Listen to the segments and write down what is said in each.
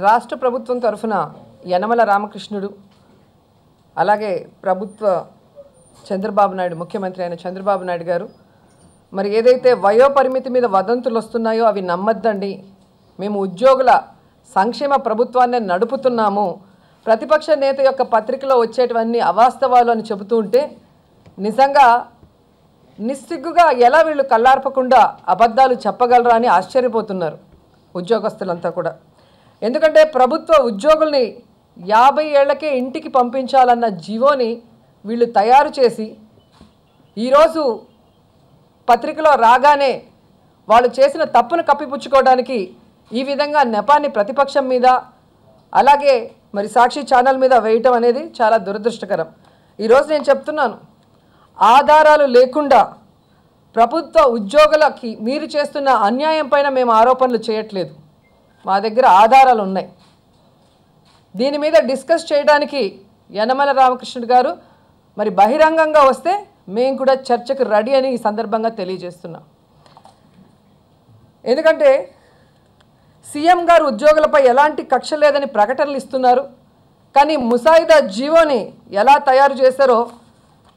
రాష్ట్ర ప్రభుత్వం తరఫున యనమల రామకృష్ణుడు అలాగే ప్రభుత్వ చంద్రబాబు నాయుడు ముఖ్యమంత్రి అయిన చంద్రబాబు నాయుడు గారు మరి ఏదైతే వయోపరిమితి మీద వదంతులు వస్తున్నాయో అవి నమ్మద్దండి, మేము ఉద్యోగుల సంక్షేమ ప్రభుత్వాన్ని నడుపుతున్నాము, ప్రతిపక్ష నేత యొక్క పత్రికలో వచ్చేటివన్నీ అవాస్తవాలు అని చెబుతూ ఉంటే నిజంగా నిస్సిగ్గుగా ఎలా వీళ్ళు కళ్ళార్పకుండా అబద్ధాలు చెప్పగలరా అని ఆశ్చర్యపోతున్నారు ఉద్యోగస్తులంతా కూడా. ఎందుకంటే ప్రభుత్వ ఉద్యోగుల్ని 50 ఏళ్లకే ఇంటికి పంపించాలన్న జీవోని వీళ్ళు తయారు చేసి ఈరోజు పత్రికలో రాగానే వాళ్ళు చేసిన తప్పును కప్పిపుచ్చుకోవడానికి ఈ విధంగా నెపాన్ని ప్రతిపక్షం మీద అలాగే మరి సాక్షి ఛానల్ మీద వేయటం అనేది చాలా దురదృష్టకరం. ఈరోజు నేను చెప్తున్నాను, ఆధారాలు లేకుండా ప్రభుత్వ ఉద్యోగులకి మీరు చేస్తున్న అన్యాయం పైన మేము ఆరోపణలు చేయట్లేదు, మా దగ్గర ఆధారాలు ఉన్నాయి. దీని మీద డిస్కస్ చేయడానికి యనమల రామకృష్ణుడు గారు మరి బహిరంగంగా వస్తే మేము కూడా చర్చకు రెడీ అని ఈ సందర్భంగా తెలియజేస్తున్నాం. ఎందుకంటే సీఎం గారు ఉద్యోగులపై ఎలాంటి కక్ష లేదని ప్రకటనలు ఇస్తున్నారు, కానీ ముసాయిదా జీవోని ఎలా తయారు చేశారో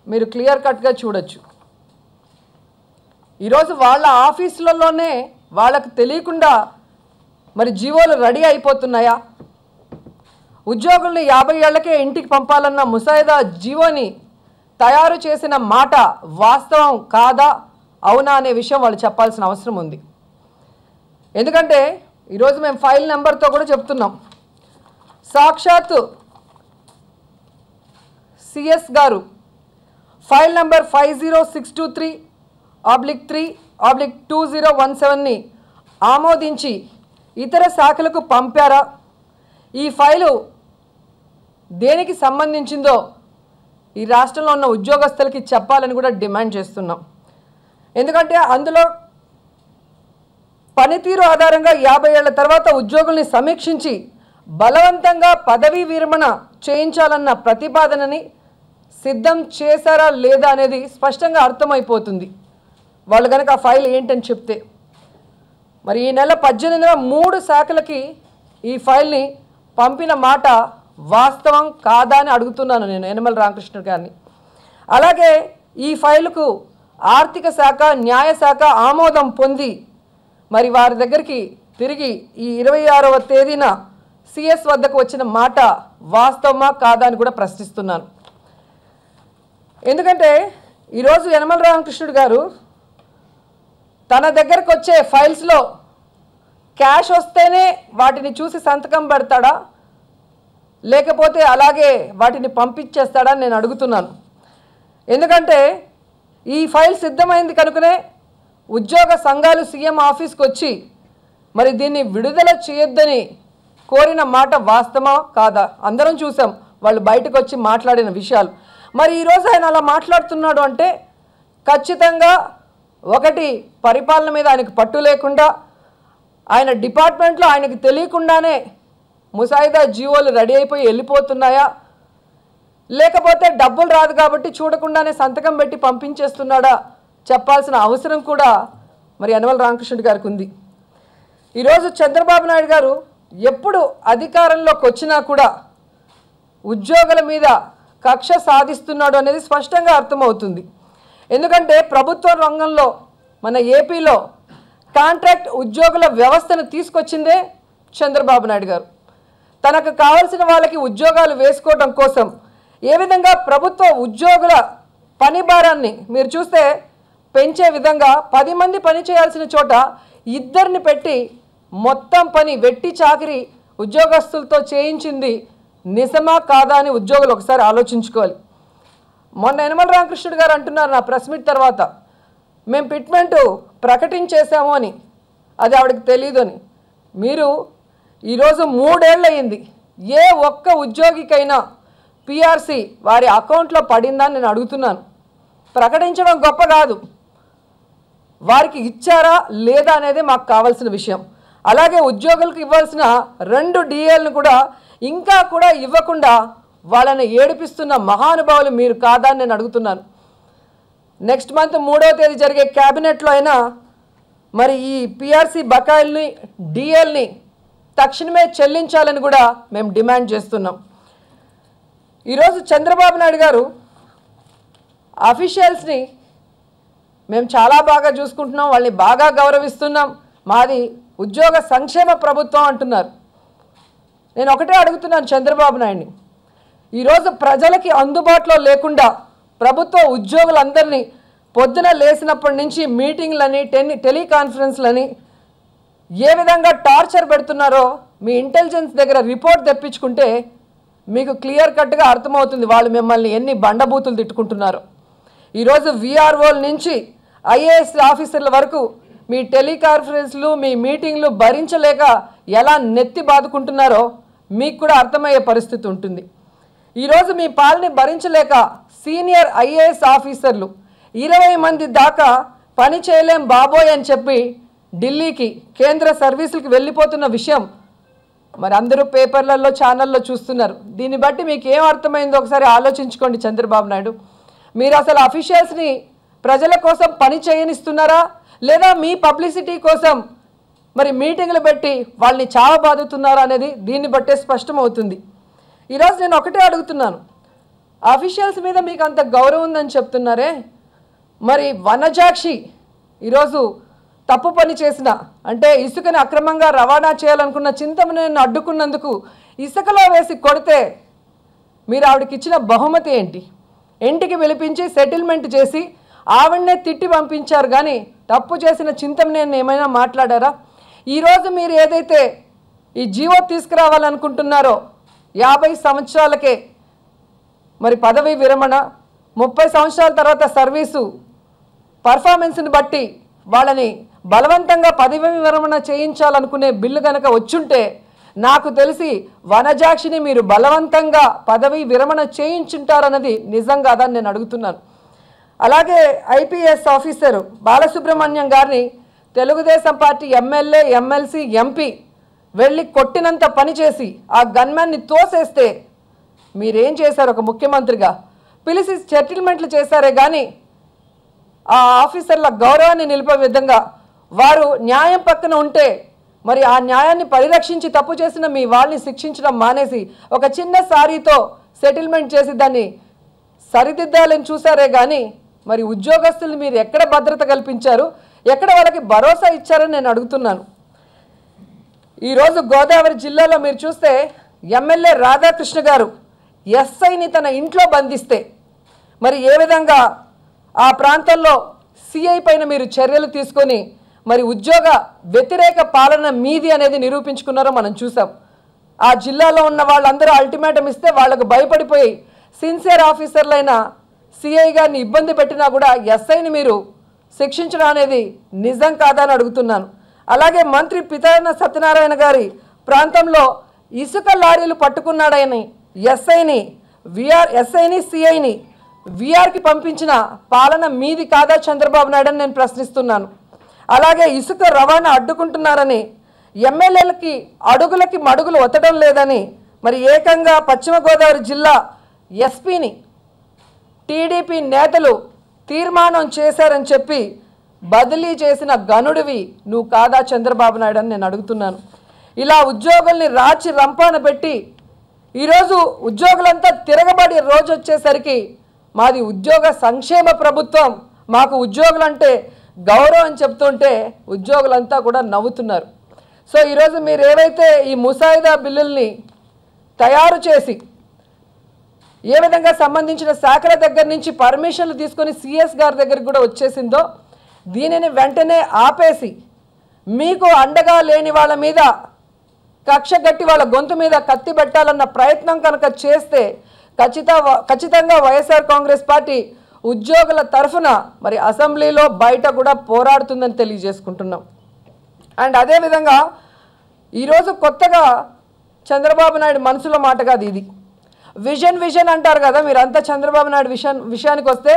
మీరు క్లియర్ కట్గా చూడొచ్చు. ఈరోజు వాళ్ళ ఆఫీసులలోనే వాళ్ళకు తెలియకుండా మరి జీవోలు రెడీ అయిపోతున్నాయా? ఉద్యోగుల్ని 50 ఏళ్లకే ఇంటికి పంపాలన్న ముసాయిదా జీవోని తయారు చేసిన మాట వాస్తవం కాదా అవునా అనే విషయం వాళ్ళు చెప్పాల్సిన అవసరం ఉంది. ఎందుకంటే ఈరోజు మేము ఫైల్ నెంబర్తో కూడా చెప్తున్నాం. సాక్షాత్తు సిఎస్ గారు ఫైల్ నెంబర్ 50623/3/2017ని ఆమోదించి ఇతర శాఖలకు పంపారా? ఈ ఫైలు దేనికి సంబంధించిందో ఈ రాష్ట్రంలో ఉన్న ఉద్యోగస్తులకి చెప్పాలని కూడా డిమాండ్ చేస్తున్నాం. ఎందుకంటే అందులో పనితీరు ఆధారంగా 50 ఏళ్ల తర్వాత ఉద్యోగుల్ని సమీక్షించి బలవంతంగా పదవీ విరమణ చేయించాలన్న ప్రతిపాదనని సిద్ధం చేశారా లేదా అనేది స్పష్టంగా అర్థమైపోతుంది వాళ్ళు కనుక ఆ ఫైల్ ఏంటని చెప్తే. మరి ఈ నెల 18న 3 శాఖలకి ఈ ఫైల్ని పంపిన మాట వాస్తవం కాదా అని అడుగుతున్నాను నేను యనమల రామకృష్ణ గారిని. అలాగే ఈ ఫైలుకు ఆర్థిక శాఖ న్యాయశాఖ ఆమోదం పొంది మరి వారి దగ్గరికి తిరిగి ఈ 26వ తేదీన సిఎస్ వద్దకు వచ్చిన మాట వాస్తవమా కాదా అని కూడా ప్రశ్నిస్తున్నాను. ఎందుకంటే ఈరోజు యనమల రామకృష్ణుడు గారు తన దగ్గరకు వచ్చే ఫైల్స్లో క్యాష్ వస్తేనే వాటిని చూసి సంతకం పెడతాడా లేకపోతే అలాగే వాటిని పంపించేస్తాడా నేను అడుగుతున్నాను. ఎందుకంటే ఈ ఫైల్ సిద్ధమైంది కనుకనే ఉద్యోగ సంఘాలు సీఎం ఆఫీస్కి వచ్చి మరి దీన్ని విడుదల చేయొద్దని కోరిన మాట వాస్తవమా కాదా? అందరం చూసాం వాళ్ళు బయటకు వచ్చి మాట్లాడిన విషయాలు. మరి ఈరోజు ఆయన అలా మాట్లాడుతున్నాడు అంటే ఖచ్చితంగా ఒకటి పరిపాలన మీద ఆయనకు పట్టు లేకుండా ఆయన డిపార్ట్మెంట్లో ఆయనకు తెలియకుండానే ముసాయిదా జీవోలు రెడీ అయిపోయి వెళ్ళిపోతున్నాయా లేకపోతే డబ్బులు రాదు కాబట్టి చూడకుండానే సంతకం పెట్టి పంపించేస్తున్నాడా చెప్పాల్సిన అవసరం కూడా మరి యనమల రామకృష్ణుడు గారికి ఉంది. ఈరోజు చంద్రబాబు నాయుడు గారు ఎప్పుడు అధికారంలోకి వచ్చినా కూడా ఉద్యోగుల మీద కక్ష సాధిస్తున్నాడు అనేది స్పష్టంగా అర్థమవుతుంది. ఎందుకంటే ప్రభుత్వ రంగంలో మన ఏపీలో కాంట్రాక్ట్ ఉద్యోగుల వ్యవస్థను తీసుకొచ్చిందే చంద్రబాబు నాయుడు గారు. తనకు కావాల్సిన వాళ్ళకి ఉద్యోగాలు వేసుకోవడం కోసం ఏ విధంగా ప్రభుత్వ ఉద్యోగుల పని భారాన్ని మీరు చూస్తే పెంచే విధంగా 10 మంది పని చేయాల్సిన చోట 2 పెట్టి మొత్తం పని వెట్టి చాకిరి ఉద్యోగస్తులతో చేయించింది నిజమా కాదా అని ఉద్యోగులు ఒకసారి ఆలోచించుకోవాలి. మొన్న యనమల రామకృష్ణుడు గారు అంటున్నారు నా ప్రెస్ మీట్ తర్వాత మేము పిట్మెంట్ ప్రకటించేసాము అని, అది ఆవిడకి తెలియదు అని. మీరు ఈరోజు 3 ఏళ్ళు అయింది, ఏ ఒక్క ఉద్యోగికైనా పిఆర్సీ వారి అకౌంట్లో పడిందని నేను అడుగుతున్నాను. ప్రకటించడం గొప్ప కాదు, వారికి ఇచ్చారా లేదా అనేది మాకు కావాల్సిన విషయం. అలాగే ఉద్యోగులకు ఇవ్వాల్సిన 2 డిఏలను కూడా ఇంకా కూడా ఇవ్వకుండా వాళ్ళని ఏడిపిస్తున్న మహానుభావులు మీరు కాదా అని నేను అడుగుతున్నాను. నెక్స్ట్ మంత్ 3వ తేదీ జరిగే క్యాబినెట్లో అయినా మరి ఈ పిఆర్సీ బకాయిల్ని డిఎల్ని తక్షణమే చెల్లించాలని కూడా మేము డిమాండ్ చేస్తున్నాం. ఈరోజు చంద్రబాబు నాయుడు గారు అఫీషియల్స్ని మేము చాలా బాగా చూసుకుంటున్నాం, వాళ్ళని బాగా గౌరవిస్తున్నాం, మాది ఉద్యోగ సంక్షేమ ప్రభుత్వం అంటున్నారు. నేను ఒకటే అడుగుతున్నాను చంద్రబాబు నాయుడిని, ఈరోజు ప్రజలకి అందుబాటులో లేకుండా ప్రభుత్వ ఉద్యోగులందరినీ పొద్దున లేచినప్పటి నుంచి మీటింగ్లని టెలికాన్ఫరెన్స్లని ఏ విధంగా టార్చర్ పెడుతున్నారో మీ ఇంటెలిజెన్స్ దగ్గర రిపోర్ట్ తెప్పించుకుంటే మీకు క్లియర్ కట్గా అర్థమవుతుంది వాళ్ళు మిమ్మల్ని ఎన్ని బండబూతులు తిట్టుకుంటున్నారో. ఈరోజు విఆర్ఓల నుంచి ఐఏఎస్ ఆఫీసర్ల వరకు మీ టెలికాన్ఫరెన్స్లు మీ మీటింగ్లు భరించలేక ఎలా నెత్తి బాదుకుంటున్నారో మీకు కూడా అర్థమయ్యే పరిస్థితి ఉంటుంది. ఈరోజు మీ పాలన భరించలేక సీనియర్ ఐఏఎస్ ఆఫీసర్లు 20 మంది దాకా పని చేయలేం బాబోయ్ అని చెప్పి ఢిల్లీకి కేంద్ర సర్వీసులకు వెళ్ళిపోతున్న విషయం మరి అందరూ పేపర్లలో ఛానల్లో చూస్తున్నారు. దీన్ని బట్టి మీకు ఏం అర్థమైందో ఒకసారి ఆలోచించుకోండి చంద్రబాబు నాయుడు. మీరు అసలు అఫీషియల్స్ని ప్రజల కోసం పని చేయనిస్తున్నారా లేదా మీ పబ్లిసిటీ కోసం మరి మీటింగ్లు పెట్టి వాళ్ళని చావబాదుతున్నారా అనేది దీన్ని బట్టే స్పష్టమవుతుంది. ఈరోజు నేను ఒకటే అడుగుతున్నాను, అఫీషియల్స్ మీద మీకు అంత గౌరవం ఉందని చెప్తున్నారే, మరి వనజాక్షి ఈరోజు తప్పు పని చేసిన అంటే ఇసుకని అక్రమంగా రవాణా చేయాలనుకున్న చింతమనేని అడ్డుకున్నందుకు ఇసుకలో వేసి కొడితే మీరు ఆవిడకి ఇచ్చిన బహుమతి ఏంటి? ఇంటికి పిలిపించి సెటిల్మెంట్ చేసి ఆవిడనే తిట్టి పంపించారు, కానీ తప్పు చేసిన చింతమనేని ఏమైనా మాట్లాడారా? ఈరోజు మీరు ఏదైతే ఈ జీవో తీసుకురావాలనుకుంటున్నారో 50 సంవత్సరాలకే మరి పదవి విరమణ, 30 సంవత్సరాల తర్వాత సర్వీసు పర్ఫార్మెన్స్ని బట్టి వాళ్ళని బలవంతంగా పదవి విరమణ చేయించాలనుకునే బిల్లు కనుక వచ్చుంటే నాకు తెలిసి వనజాక్షిని మీరు బలవంతంగా పదవి విరమణ చేయించుంటారన్నది నిజం కాదని నేను అడుగుతున్నాను. అలాగే ఐపీఎస్ ఆఫీసరు బాలసుబ్రహ్మణ్యం గారిని Telugu Desam party MLA MLC MP వెళ్ళి కొట్టినంత పని చేసి ఆ గన్మ్యాన్ని తోసేస్తే మీరేం చేశారు? ఒక ముఖ్యమంత్రిగా పిలిచి సెటిల్మెంట్లు చేశారే కానీ ఆ ఆఫీసర్ల గౌరవాన్ని నిలిపే విధంగా వారు న్యాయం పక్కన ఉంటే మరి ఆ న్యాయాన్ని పరిరక్షించి తప్పు చేసిన మీ వాళ్ళని శిక్షించడం మానేసి ఒక చిన్న సారీతో సెటిల్మెంట్ చేసి దాన్ని సరిదిద్దాలని చూసారే కానీ మరి ఉద్యోగస్తులు మీరు ఎక్కడ భద్రత కల్పించారు, ఎక్కడ వాళ్ళకి భరోసా ఇచ్చారని నేను అడుగుతున్నాను. ఈరోజు గోదావరి జిల్లాలో మీరు చూస్తే ఎమ్మెల్యే రాధాకృష్ణ గారు ఎస్ఐని తన ఇంట్లో బంధిస్తే మరి ఏ విధంగా ఆ ప్రాంతంలో సిఐ పైన మీరు చర్యలు తీసుకొని మరి ఉద్యోగ వ్యతిరేక పాలన మీది అనేది నిరూపించుకున్నారో మనం చూసాం. ఆ జిల్లాలో ఉన్న వాళ్ళందరూ అల్టిమేటం ఇస్తే వాళ్ళకు భయపడిపోయి సిన్సియర్ ఆఫీసర్లైన సిఐ గారిని ఇబ్బంది పెట్టినా కూడా ఎస్ఐని మీరు శిక్షించడం అనేది నిజం కాదని అడుగుతున్నాను. అలాగే మంత్రి పితాన సత్యనారాయణ గారి ప్రాంతంలో ఇసుక లారీలు పట్టుకున్నాడని ఎస్ఐని సిఐని విఆర్కి పంపించిన పాలన మీది కాదా చంద్రబాబు నాయుడు అని నేను ప్రశ్నిస్తున్నాను. అలాగే ఇసుక రవాణా అడ్డుకుంటున్నారని ఎమ్మెల్యేలకి అడుగులకి మడుగులు ఒత్తడం లేదని మరి ఏకంగా పశ్చిమ గోదావరి జిల్లా ఎస్పీని టీడీపీ నేతలు తీర్మానం చేశారని చెప్పి బదిలీ చేసిన గనుడివి నువ్వు కాదా చంద్రబాబు నాయుడు అని నేను అడుగుతున్నాను. ఇలా ఉద్యోగుల్ని రాచి రంపాన పెట్టి ఈరోజు ఉద్యోగులంతా తిరగబడి రోజు వచ్చేసరికి మాది ఉద్యోగ సంక్షేమ ప్రభుత్వం, మాకు ఉద్యోగులంటే గౌరవం అని చెప్తుంటే ఉద్యోగులంతా కూడా నవ్వుతున్నారు. సో ఈరోజు మీరు ఏవైతే ఈ ముసాయిదా బిల్లుల్ని తయారు చేసి ఏ విధంగా సంబంధించిన శాఖల దగ్గర నుంచి పర్మిషన్లు తీసుకొని సిఎస్ గారి దగ్గరికి కూడా వచ్చేసిందో దీనిని వెంటనే ఆపేసి మీకు అండగా లేని వాళ్ళ మీద కక్ష గట్టి వాళ్ళ గొంతు మీద కత్తి పెట్టాలన్న ప్రయత్నం కనుక చేస్తే ఖచ్చితంగా వైఎస్ఆర్ కాంగ్రెస్ పార్టీ ఉద్యోగుల తరఫున మరి అసెంబ్లీలో బయట కూడా పోరాడుతుందని తెలియజేసుకుంటున్నాం. అండ్ అదేవిధంగా ఈరోజు కొత్తగా చంద్రబాబు నాయుడు మనసులో మాట కాదు ఇది, విజన్ అంటారు కదా మీరంతా. చంద్రబాబు నాయుడు విషయానికి వస్తే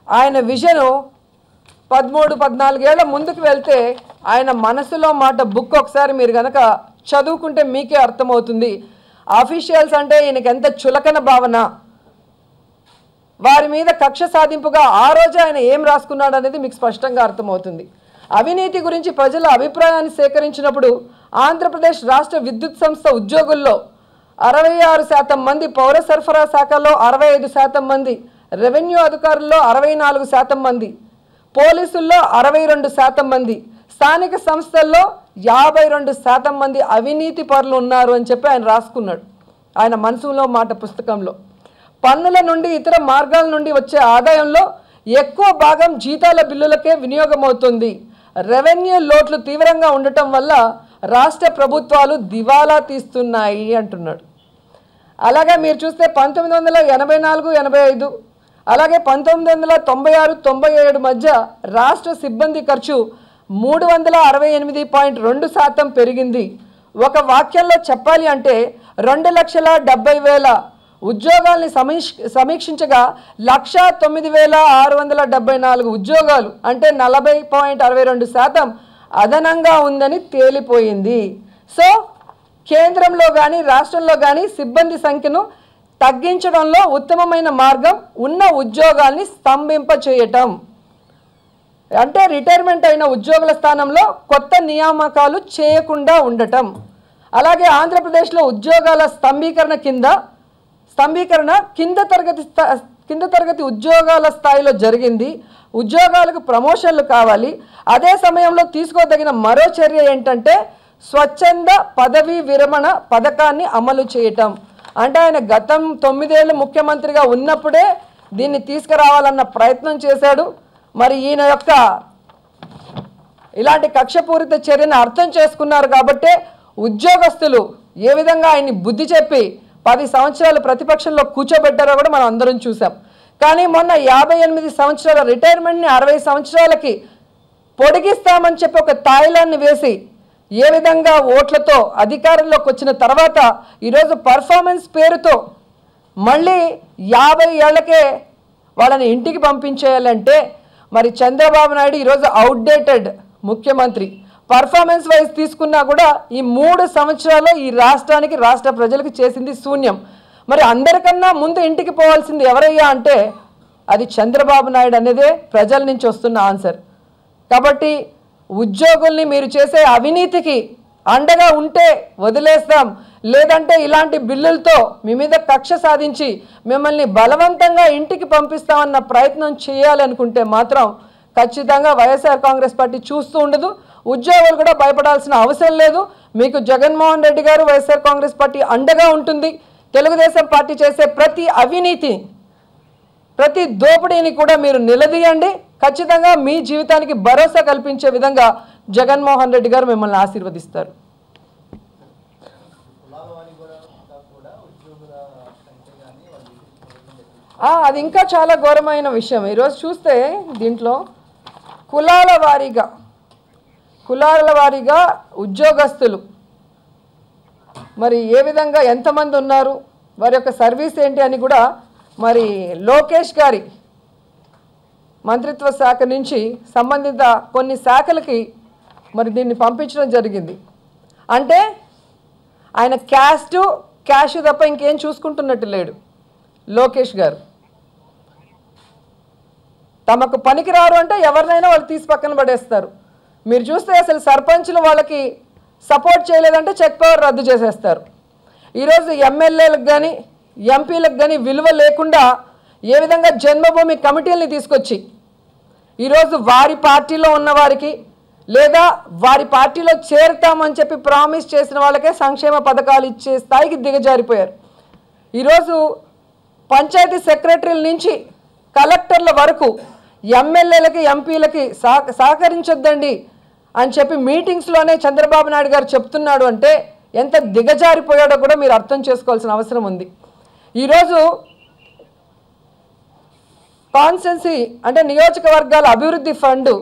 ఆయన విజను 13-14 ఏళ్ల ముందుకు వెళ్తే ఆయన మనసులో మాట బుక్ ఒకసారి మీరు కనుక చదువుకుంటే మీకే అర్థమవుతుంది. అఫీషియల్స్ అంటే ఈయనకి ఎంత చులకన భావన, వారి మీద కక్ష సాధింపుగా ఆ రోజు ఆయన ఏం రాసుకున్నాడు అనేది మీకు స్పష్టంగా అర్థమవుతుంది. అవినీతి గురించి ప్రజల అభిప్రాయాన్ని సేకరించినప్పుడు ఆంధ్రప్రదేశ్ రాష్ట్ర విద్యుత్ సంస్థ ఉద్యోగుల్లో 66% మంది, పౌర సరఫరా శాఖలో 65% మంది, రెవెన్యూ అధికారుల్లో 64% మంది, పోలీసుల్లో 62% మంది, స్థానిక సంస్థల్లో 52% మంది అవినీతి పరులు ఉన్నారు అని చెప్పి ఆయన రాసుకున్నాడు ఆయన మనసులో మాట పుస్తకంలో. పన్నుల నుండి ఇతర మార్గాల నుండి వచ్చే ఆదాయంలో ఎక్కువ భాగం జీతాల బిల్లులకే వినియోగమవుతుంది. రెవెన్యూ లోట్లు తీవ్రంగా ఉండటం వల్ల రాష్ట్ర ప్రభుత్వాలు దివాలా తీస్తున్నాయి అంటున్నాడు. అలాగే మీరు చూస్తే 1984-85 అలాగే 1996-97 మధ్య రాష్ట్ర సిబ్బంది ఖర్చు 368.2% పెరిగింది. ఒక వాక్యంలో చెప్పాలి అంటే 2,70,000 ఉద్యోగాల్ని సమీక్షించగా 1,09,674 ఉద్యోగాలు అంటే 40.62% అదనంగా ఉందని తేలిపోయింది. సో కేంద్రంలో కానీ రాష్ట్రంలో కానీ సిబ్బంది సంఖ్యను తగ్గించడంలో ఉత్తమమైన మార్గం ఉన్న ఉద్యోగాల్ని స్తంభింప చేయటం. అంటే రిటైర్మెంట్ అయిన ఉద్యోగుల స్థానంలో కొత్త నియామకాలు చేయకుండా ఉండటం. అలాగే ఆంధ్రప్రదేశ్లో ఉద్యోగాల స్తంభీకరణ కింద తరగతి ఉద్యోగాల స్థాయిలో జరిగింది. ఉద్యోగాలకు ప్రమోషన్లు కావాలి. అదే సమయంలో తీసుకోదగిన మరో చర్య ఏంటంటే స్వచ్ఛంద పదవీ విరమణ పథకాన్ని అమలు చేయటం. అంటే ఆయన గతం 9 ఏళ్ళు ముఖ్యమంత్రిగా ఉన్నప్పుడే దీన్ని తీసుకురావాలన్న ప్రయత్నం చేశాడు. మరి ఈయన యొక్క ఇలాంటి కక్షపూరిత చర్యను అర్థం చేసుకున్నారు కాబట్టే ఉద్యోగస్తులు ఏ విధంగా ఆయన్ని బుద్ధి చెప్పి 10 సంవత్సరాలు ప్రతిపక్షంలో కూర్చోబెట్టారో కూడా మనం అందరం చూసాం. కానీ మొన్న 58 సంవత్సరాల రిటైర్మెంట్ని 60 సంవత్సరాలకి పొడిగిస్తామని చెప్పి ఒక తాయిలాన్ని వేసి ఏ విధంగా ఓట్లతో అధికారంలోకి వచ్చిన తర్వాత ఈరోజు పర్ఫార్మెన్స్ పేరుతో మళ్ళీ 50 ఏళ్లకే వాళ్ళని ఇంటికి పంపించేయాలంటే మరి చంద్రబాబు నాయుడు ఈరోజు అవుట్డేటెడ్ ముఖ్యమంత్రి. పర్ఫార్మెన్స్ వైజ్ తీసుకున్నా కూడా ఈ 3 సంవత్సరాల్లో ఈ రాష్ట్రానికి రాష్ట్ర ప్రజలకు చేసింది శూన్యం. మరి అందరికన్నా ముందు ఇంటికి పోవాల్సింది ఎవరయ్యా అంటే అది చంద్రబాబు నాయుడు అనేదే ప్రజల నుంచి వస్తున్న ఆన్సర్. కాబట్టి ఉద్యోగుల్ని మీరు చేసే అవినీతికి అండగా ఉంటే వదిలేస్తాం, లేదంటే ఇలాంటి బిల్లులతో మీ మీద కక్ష సాధించి మిమ్మల్ని బలవంతంగా ఇంటికి పంపిస్తామన్న ప్రయత్నం చేయాలనుకుంటే మాత్రం ఖచ్చితంగా వైఎస్ఆర్ కాంగ్రెస్ పార్టీ చూస్తూ ఉండదు. ఉద్యోగులు కూడా భయపడాల్సిన అవసరం లేదు. మీకు జగన్మోహన్ రెడ్డి గారు వైఎస్ఆర్ కాంగ్రెస్ పార్టీ అండగా ఉంటుంది. తెలుగుదేశం పార్టీ చేసే ప్రతి అవినీతి, ప్రతి దోపిడీని కూడా మీరు నిలదీయండి. ఖచ్చితంగా మీ జీవితానికి భరోసా కల్పించే విధంగా జగన్మోహన్ రెడ్డి గారు మిమ్మల్ని ఆశీర్వదిస్తారు. అది ఇంకా చాలా ఘోరమైన విషయం. ఈరోజు చూస్తే దీంట్లో కులాల వారీగా ఉద్యోగస్తులు మరి ఏ విధంగా ఎంతమంది ఉన్నారు, వారి యొక్క సర్వీస్ ఏంటి అని కూడా మరి లోకేష్ గారి మంత్రిత్వ శాఖ నుంచి సంబంధిత కొన్ని శాఖలకి మరి దీన్ని పంపించడం జరిగింది. అంటే ఆయన క్యాష్ తప్ప ఇంకేం చూసుకుంటున్నట్టు లేడు లోకేష్ గారు. తమకు పనికిరారు అంటే ఎవరినైనా వాళ్ళు తీసి పక్కన పడేస్తారు. మీరు చూస్తే అసలు సర్పంచ్లు వాళ్ళకి సపోర్ట్ చేయలేదంటే చెక్ పవర్ రద్దు చేసేస్తారు. ఈరోజు ఎమ్మెల్యేలకు కానీ ఎంపీలకు కానీ విలువ లేకుండా ఏ విధంగా జన్మభూమి కమిటీలని తీసుకొచ్చి ఈరోజు వారి పార్టీలో ఉన్నవారికి లేదా వారి పార్టీలో చేరుతామని చెప్పి ప్రామిస్ చేసిన వాళ్ళకే సంక్షేమ పథకాలు ఇచ్చే స్థాయికి దిగజారిపోయారు. ఈరోజు పంచాయతీ సెక్రటరీల నుంచి కలెక్టర్ల వరకు ఎమ్మెల్యేలకి ఎంపీలకి సహకరించొద్దండి అని చెప్పి మీటింగ్స్లోనే చంద్రబాబు నాయుడు గారు చెప్తున్నాడు అంటే ఎంత దిగజారిపోయాడో కూడా మీరు అర్థం చేసుకోవాల్సిన అవసరం ఉంది. ఈరోజు కాన్స్టెన్సీ అంటే నియోజకవర్గాల అభివృద్ధి ఫండ్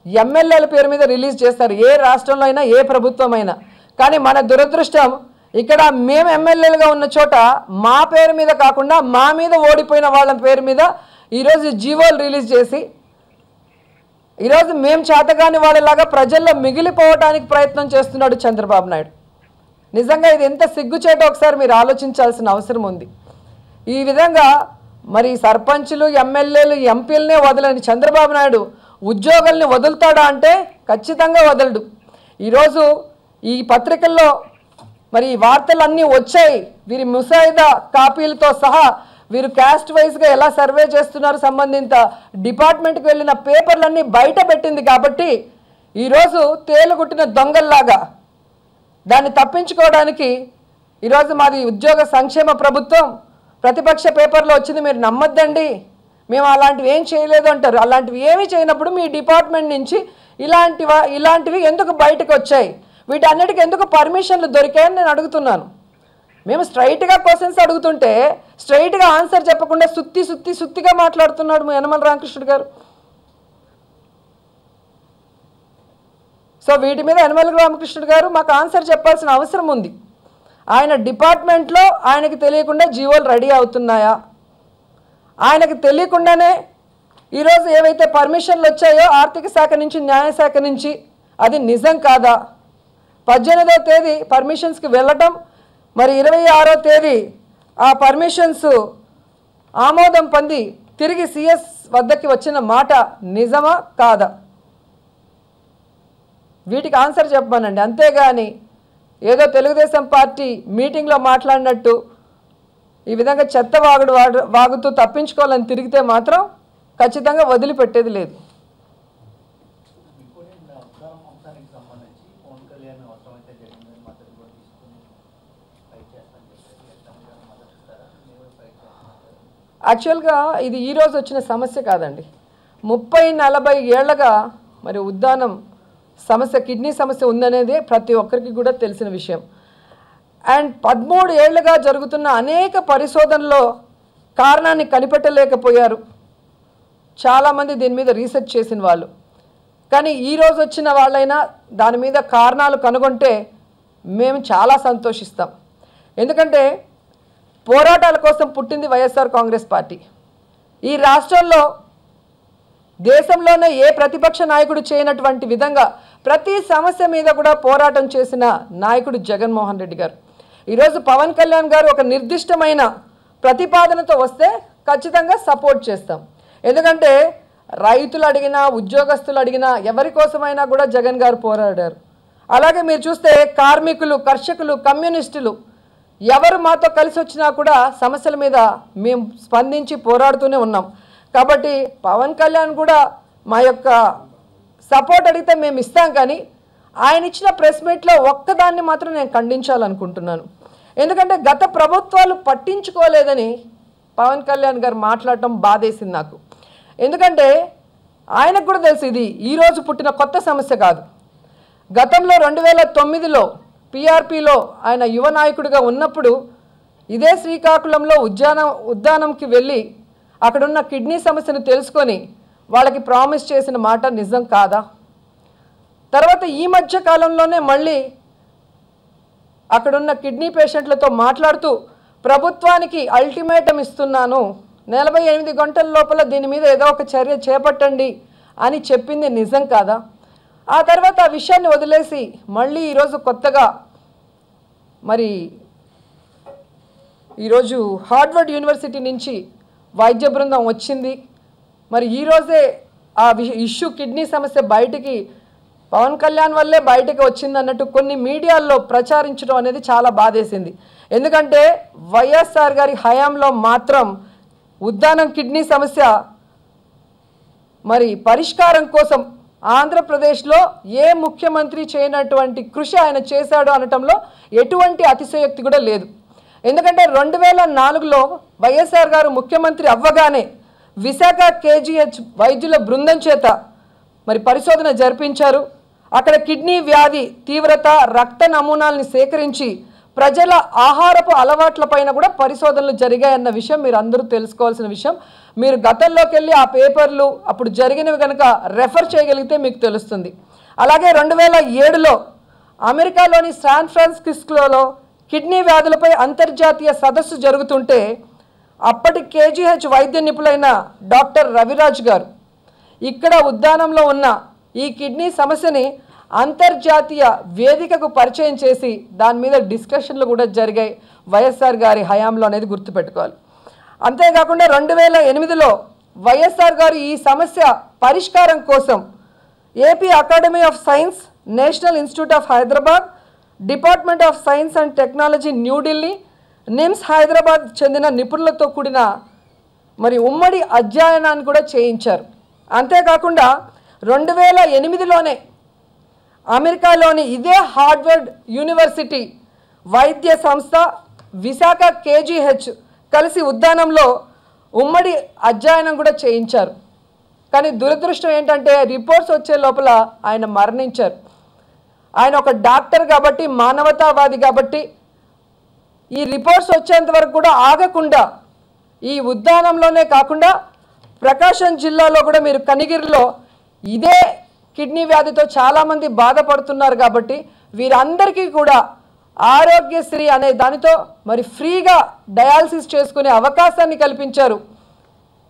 ఎమ్మెల్యేల పేరు మీద రిలీజ్ చేస్తారు, ఏ రాష్ట్రంలో అయినా ఏ ప్రభుత్వం అయినా. కానీ మన దురదృష్టం ఇక్కడ మేము ఎమ్మెల్యేలుగా ఉన్న చోట మా పేరు మీద కాకుండా మా మీద ఓడిపోయిన వాళ్ళ పేరు మీద ఈరోజు జీవోలు రిలీజ్ చేసి ఈరోజు మేము చేతగాని వాళ్ళలాగా ప్రజల్లో మిగిలిపోవడానికి ప్రయత్నం చేస్తున్నాడు చంద్రబాబు నాయుడు. నిజంగా ఇది ఎంత సిగ్గుచేటో ఒకసారి మీరు ఆలోచించాల్సిన అవసరం ఉంది. ఈ విధంగా మరి సర్పంచులు ఎమ్మెల్యేలు ఎంపీలనే వదలని చంద్రబాబు నాయుడు ఉద్యోగుల్ని వదులుతాడా అంటే ఖచ్చితంగా వదలడు. ఈరోజు ఈ పత్రికల్లో మరి ఈ వార్తలన్నీ వచ్చాయి. వీరి ముసాయిదా కాపీలతో సహా వీరు క్యాస్ట్ వైజ్గా ఎలా సర్వే చేస్తున్నారు సంబంధిత డిపార్ట్మెంట్కి వెళ్ళిన పేపర్లన్నీ బయట పెట్టింది. కాబట్టి ఈరోజు తేలుగుట్టిన దొంగల్లాగా దాన్ని తప్పించుకోవడానికి ఈరోజు మాది ఉద్యోగ సంక్షేమ ప్రభుత్వం, ప్రతిపక్ష పేపర్లో వచ్చింది మీరు నమ్మొద్దండి, మేము అలాంటివి ఏం చేయలేదు అంటారు. అలాంటివి ఏమీ చేయనప్పుడు మీ డిపార్ట్మెంట్ నుంచి ఇలాంటివి ఎందుకు బయటకు వచ్చాయి, వీటన్నిటికీ ఎందుకు పర్మిషన్లు దొరికాయని నేను అడుగుతున్నాను. మేము స్ట్రైట్గా క్వశ్చన్స్ అడుగుతుంటే స్ట్రైట్గా ఆన్సర్ చెప్పకుండా సుత్తిగా మాట్లాడుతున్నాడు యనమల రామకృష్ణుడు గారు. సో వీటి మీద యనమల రామకృష్ణుడు గారు మాకు ఆన్సర్ చెప్పాల్సిన అవసరం ఉంది. ఆయన డిపార్ట్మెంట్లో ఆయనకి తెలియకుండా జీవోలు రెడీ అవుతున్నాయా, ఆయనకు తెలియకుండానే ఈరోజు ఏవైతే పర్మిషన్లు వచ్చాయో ఆర్థిక శాఖ నుంచి న్యాయశాఖ నుంచి అది నిజం కాదా, 18వ తేదీ పర్మిషన్స్కి వెళ్ళటం, మరి 26వ తేదీ ఆ పర్మిషన్స్ ఆమోదం పొంది తిరిగి సిఎస్ వద్దకి వచ్చిన మాట నిజమా కాదా, వీటికి ఆన్సర్ చెప్పమనండి. అంతేగాని ఏదో తెలుగుదేశం పార్టీ మీటింగ్లో మాట్లాడినట్టు ఈ విధంగా చెత్త వాగుతూ తప్పించుకోవాలని తిరిగితే మాత్రం ఖచ్చితంగా వదిలిపెట్టేది లేదు. యాక్చువల్గా ఇది ఈరోజు వచ్చిన సమస్య కాదండి. 30-40 ఏళ్లగా మరి ఉద్దానం సమస్య, కిడ్నీ సమస్య ఉందనేది ప్రతి ఒక్కరికి కూడా తెలిసిన విషయం. అండ్ 13 ఏళ్లుగా జరుగుతున్న అనేక పరిశోధనలో కారణాన్ని కనిపెట్టలేకపోయారు చాలామంది దీని మీద రీసెర్చ్ చేసిన వాళ్ళు. కానీ ఈరోజు వచ్చిన వాళ్ళైనా దాని మీద కారణాలు కనుగొంటే మేము చాలా సంతోషిస్తాం. ఎందుకంటే పోరాటాల కోసం పుట్టింది వైఎస్ఆర్ కాంగ్రెస్ పార్టీ. ఈ రాష్ట్రంలో దేశంలోనే ఏ ప్రతిపక్ష నాయకుడు చేయనటువంటి విధంగా ప్రతి సమస్య మీద కూడా పోరాటం చేసిన నాయకుడు జగన్మోహన్ రెడ్డి గారు. ఈరోజు పవన్ కళ్యాణ్ గారు ఒక నిర్దిష్టమైన ప్రతిపాదనతో వస్తే ఖచ్చితంగా సపోర్ట్ చేస్తాం. ఎందుకంటే రైతులు అడిగినా ఉద్యోగస్తులు అడిగినా ఎవరి కోసమైనా కూడా జగన్ గారు పోరాడారు. అలాగే మీరు చూస్తే కార్మికులు, కర్షకులు, కమ్యూనిస్టులు ఎవరు మాతో కలిసి వచ్చినా కూడా సమస్యల మీద మేము స్పందించి పోరాడుతూనే ఉన్నాం. కాబట్టి పవన్ కళ్యాణ్ కూడా మా యొక్క సపోర్ట్ అడిగితే మేము ఇస్తాం. కానీ ఆయన ఇచ్చిన ప్రెస్ మీట్లో ఒక్కదాన్ని మాత్రం నేను ఖండించాలనుకుంటున్నాను. ఎందుకంటే గత ప్రభుత్వాలు పట్టించుకోలేదని పవన్ కళ్యాణ్ గారు మాట్లాడటం బాధేసింది నాకు. ఎందుకంటే ఆయనకు కూడా తెలుసు ఇది ఈరోజు పుట్టిన కొత్త సమస్య కాదు. గతంలో 2009లో పిఆర్పిలో ఆయన యువ నాయకుడిగా ఉన్నప్పుడు ఇదే శ్రీకాకుళంలో ఉద్యానంకి వెళ్ళి అక్కడున్న కిడ్నీ సమస్యను తెలుసుకొని వాళ్ళకి ప్రామిస్ చేసిన మాట నిజం కాదా? తర్వాత ఈ మధ్య కాలంలోనే మళ్ళీ అక్కడున్న కిడ్నీ పేషెంట్లతో మాట్లాడుతూ ప్రభుత్వానికి అల్టిమేటం ఇస్తున్నాను, 48 గంటల లోపల దీని మీద ఏదో ఒక చర్య చేపట్టండి అని చెప్పింది నిజం కాదా? ఆ తర్వాత ఆ విషయాన్ని వదిలేసి మళ్ళీ ఈరోజు కొత్తగా మరి ఈరోజు హార్వర్డ్ యూనివర్సిటీ నుంచి వైద్య బృందం వచ్చింది. మరి ఈరోజే ఆ ఇష్యూ కిడ్నీ సమస్య బయటికి పవన్ కళ్యాణ్ వల్లే బయటకు వచ్చింది అన్నట్టు కొన్ని మీడియాల్లో ప్రచారించడం అనేది చాలా బాధేసింది. ఎందుకంటే వైఎస్ఆర్ గారి హయాంలో మాత్రం ఉద్దానం కిడ్నీ సమస్య మరి పరిష్కారం కోసం ఆంధ్రప్రదేశ్లో ఏ ముఖ్యమంత్రి చేయనటువంటి కృషి ఆయన చేశాడు అనటంలో ఎటువంటి అతిశయోక్తి కూడా లేదు. ఎందుకంటే 2004లో వైఎస్ఆర్ గారు ముఖ్యమంత్రి అవ్వగానే విశాఖ కేజీహెచ్ వైద్యుల బృందం చేత మరి పరిశోధన జరిపించారు. అక్కడ కిడ్నీ వ్యాధి తీవ్రత, రక్త నమూనాల్ని సేకరించి ప్రజల ఆహారపు అలవాట్లపైన కూడా పరిశోధనలు జరిగాయన్న విషయం మీరు అందరూ తెలుసుకోవాల్సిన విషయం. మీరు గతంలోకి వెళ్ళి ఆ పేపర్లు అప్పుడు జరిగినవి కనుక రెఫర్ చేయగలిగితే మీకు తెలుస్తుంది. అలాగే 2007లో అమెరికాలోని శాన్ ఫ్రాన్సిస్కోలో కిడ్నీ వ్యాధులపై అంతర్జాతీయ సదస్సు జరుగుతుంటే అప్పటి కేజీహెచ్ వైద్య నిపుణులైన డాక్టర్ రవిరాజ్ గారు ఇక్కడ ఉద్దానంలో ఉన్న ఈ కిడ్నీ సమస్యని అంతర్జాతీయ వేదికకు పరిచయం చేసి దాని మీద డిస్కషన్లు కూడా జరిగాయి వైఎస్ఆర్ గారి హయాంలో అనేది గుర్తుపెట్టుకోవాలి. అంతేకాకుండా 2008లో వైఎస్ఆర్ గారు ఈ సమస్య పరిష్కారం కోసం AP academy of science, national institute of Hyderabad, department of science and technology New Delhi, NIMS Hyderabad చెందిన నిపుణులతో కూడిన మరి ఉమ్మడి అధ్యయనాన్ని కూడా చేయించారు. అంతేకాకుండా 2008లోనే అమెరికాలోని ఇదే హార్వర్డ్ యూనివర్సిటీ వైద్య సంస్థ, విశాఖ కేజీహెచ్ కలిసి ఉద్యానంలో ఉమ్మడి అధ్యయనం కూడా చేయించారు. కానీ దురదృష్టం ఏంటంటే రిపోర్ట్స్ వచ్చే లోపల ఆయన మరణించారు. ఆయన ఒక డాక్టర్ కాబట్టి, మానవతావాది కాబట్టి ఈ రిపోర్ట్స్ వచ్చేంత వరకు కూడా ఆగకుండా ఈ ఉద్యానంలోనే కాకుండా ప్రకాశం జిల్లాలో కూడా మీరు కనిగిరిలో ఇదే కిడ్నీ వ్యాధితో చాలామంది బాధపడుతున్నారు కాబట్టి వీరందరికీ కూడా ఆరోగ్యశ్రీ అనే దానితో మరి ఫ్రీగా డయాలసిస్ చేసుకునే అవకాశాన్ని కల్పించారు.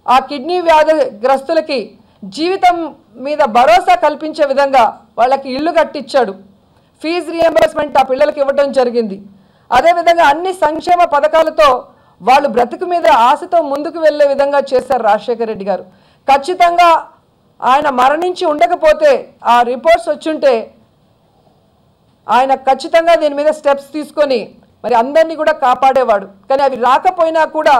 ఆ కిడ్నీ వ్యాధిగ్రస్తులకి జీవితం మీద భరోసా కల్పించే విధంగా వాళ్ళకి ఇల్లు కట్టించాడు. ఫీజు రియంబర్స్మెంట్ ఆ పిల్లలకి ఇవ్వడం జరిగింది. అదేవిధంగా అన్ని సంక్షేమ పథకాలతో వాళ్ళు బ్రతుకు మీద ఆశతో ముందుకు వెళ్ళే విధంగా చేశారు రాజశేఖర రెడ్డి గారు. ఖచ్చితంగా ఆయన మరణించి ఉండకపోతే ఆ రిపోర్ట్స్ వచ్చుంటే ఆయన ఖచ్చితంగా దీని మీద స్టెప్స్ తీసుకొని మరి అందరినీ కూడా కాపాడేవాడు. కానీ అవి రాకపోయినా కూడా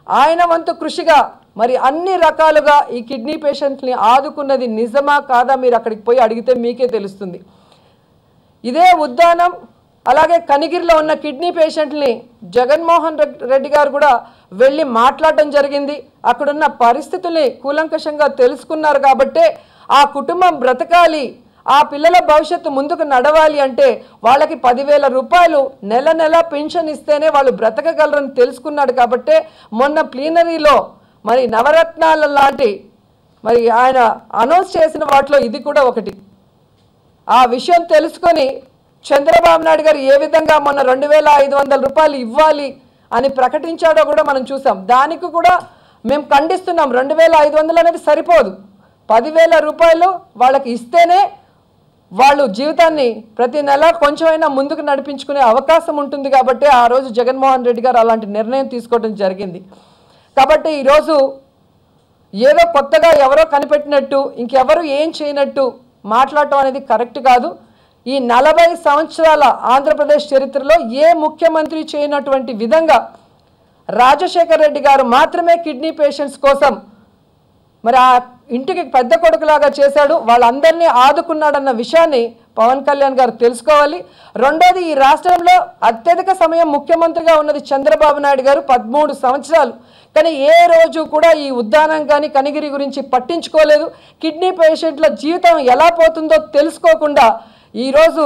ఆయన వంతు కృషిగా మరి అన్ని రకాలుగా ఈ కిడ్నీ పేషెంట్ని ఆదుకున్నది నిజమా కాదా మీరు అక్కడికి పోయి అడిగితే మీకే తెలుస్తుంది. ఇదే ఉద్యానం అలాగే కనిగిరిలో ఉన్న కిడ్నీ పేషెంట్ని జగన్మోహన్ రెడ్డి గారు కూడా వెళ్ళి మాట్లాడడం జరిగింది. అక్కడున్న పరిస్థితుల్ని కూలంకషంగా తెలుసుకున్నారు కాబట్టే ఆ కుటుంబం బ్రతకాలి, ఆ పిల్లల భవిష్యత్తు ముందుకు నడవాలి అంటే వాళ్ళకి 10,000 రూపాయలు నెల నెల పెన్షన్ ఇస్తేనే వాళ్ళు బ్రతకగలరని తెలుసుకున్నాడు. కాబట్టే మొన్న ప్లీనరీలో మరి నవరత్నాల లాంటి మరి ఆయన అనౌన్స్ చేసిన వాటిలో ఇది కూడా ఒకటి. ఆ విషయం తెలుసుకొని చంద్రబాబు నాయుడు గారు ఏ విధంగా మొన్న 2,500 రూపాయలు ఇవ్వాలి అని ప్రకటించాడో కూడా మనం చూసాం. దానికి కూడా మేము ఖండిస్తున్నాం. 2,500 అనేది సరిపోదు. 10,000 రూపాయలు వాళ్ళకి ఇస్తేనే వాళ్ళు జీవితాన్ని ప్రతి నెల కొంచెమైనా ముందుకు నడిపించుకునే అవకాశం ఉంటుంది. కాబట్టి ఆ రోజు జగన్మోహన్ రెడ్డి గారు అలాంటి నిర్ణయం తీసుకోవడం జరిగింది. కాబట్టి ఈరోజు ఏదో కొత్తగా ఎవరో కనిపెట్టినట్టు ఇంకెవరు ఏం చేయనట్టు మాట్లాడటం అనేది కరెక్ట్ కాదు. ఈ 40 సంవత్సరాల ఆంధ్రప్రదేశ్ చరిత్రలో ఏ ముఖ్యమంత్రి చేయనటువంటి విధంగా రాజశేఖర రెడ్డి గారు మాత్రమే కిడ్నీ పేషెంట్స్ కోసం మరి ఆ ఇంటికి పెద్ద కొడుకులాగా చేశాడు. వాళ్ళందరినీ ఆదుకున్నాడన్న విషయాన్ని పవన్ కళ్యాణ్ గారు తెలుసుకోవాలి. రెండోది, ఈ రాష్ట్రంలో అత్యధిక సమయం ముఖ్యమంత్రిగా ఉన్నది చంద్రబాబు నాయుడు గారు 13 సంవత్సరాలు. కానీ ఏ రోజు కూడా ఈ ఉద్యానం కానీ కనిగిరి గురించి పట్టించుకోలేదు. కిడ్నీ పేషెంట్ల జీవితం ఎలా పోతుందో తెలుసుకోకుండా ఈరోజు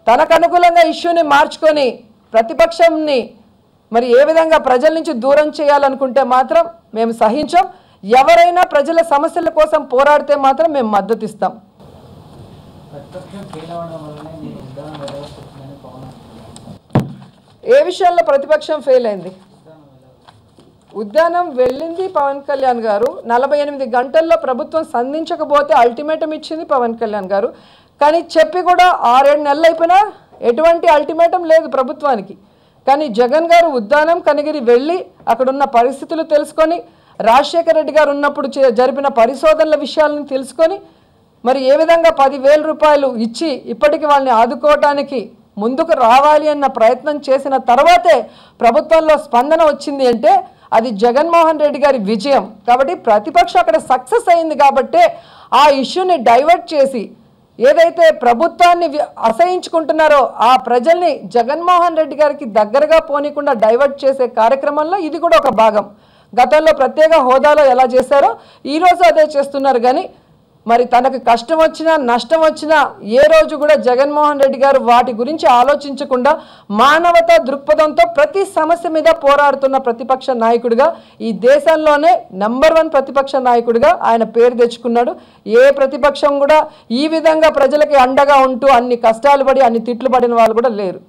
తనకు అనుకూలంగా ఇష్యూని మార్చుకొని ప్రతిపక్షంని మరి ఏ విధంగా ప్రజల నుంచి దూరం చేయాలనుకుంటే మాత్రం మేము సహించాం. ఎవరైనా ప్రజల సమస్యల కోసం పోరాడితే మాత్రం మేము మద్దతు ఇస్తాం. ఏ విషయాల్లో ప్రతిపక్షం ఫెయిల్ అయింది? ఉద్యానం వెళ్ళింది పవన్ కళ్యాణ్ గారు. 48 గంటల్లో ప్రభుత్వం సంధించకపోతే అల్టిమేటం ఇచ్చింది పవన్ కళ్యాణ్ గారు. కానీ చెప్పి కూడా 6-7 నెలలు అయిపోయినా ఎటువంటి అల్టిమేటం లేదు ప్రభుత్వానికి. కానీ జగన్ గారు ఉద్యానం కనిగిరి వెళ్ళి అక్కడున్న పరిస్థితులు తెలుసుకొని రాజశేఖర రెడ్డి గారు ఉన్నప్పుడు జరిపిన పరిశోధనల విషయాలను తెలుసుకొని మరి ఏ విధంగా 10,000 రూపాయలు ఇచ్చి ఇప్పటికి వాళ్ళని ఆదుకోవటానికి ముందుకు రావాలి అన్న ప్రయత్నం చేసిన తర్వాతే ప్రభుత్వంలో స్పందన వచ్చింది అంటే అది జగన్మోహన్ రెడ్డి గారి విజయం. కాబట్టి ప్రతిపక్షం అక్కడ సక్సెస్ అయింది. కాబట్టే ఆ ఇష్యూని డైవర్ట్ చేసి ఏదైతే ప్రభుత్వాన్ని అసహించుకుంటున్నారో ఆ ప్రజల్ని జగన్మోహన్ రెడ్డి గారికి దగ్గరగా పోనీకుండా డైవర్ట్ చేసే కార్యక్రమంలో ఇది కూడా ఒక భాగం. గతంలో ప్రత్యేక హోదాలో ఎలా చేశారో ఈరోజు అదే చేస్తున్నారు. కానీ మరి తనకు కష్టం వచ్చినా నష్టం వచ్చినా ఏ రోజు కూడా జగన్మోహన్ రెడ్డి గారు వాటి గురించి ఆలోచించకుండా మానవతా దృక్పథంతో ప్రతి సమస్య మీద పోరాడుతున్న ప్రతిపక్ష నాయకుడిగా ఈ దేశంలోనే నంబర్ 1 ప్రతిపక్ష నాయకుడిగా ఆయన పేరు తెచ్చుకున్నాడు. ఏ ప్రతిపక్షం కూడా ఈ విధంగా ప్రజలకి అండగా ఉంటూ అన్ని కష్టాలు పడి అన్ని తిట్లు పడిన వాళ్ళు కూడా లేరు.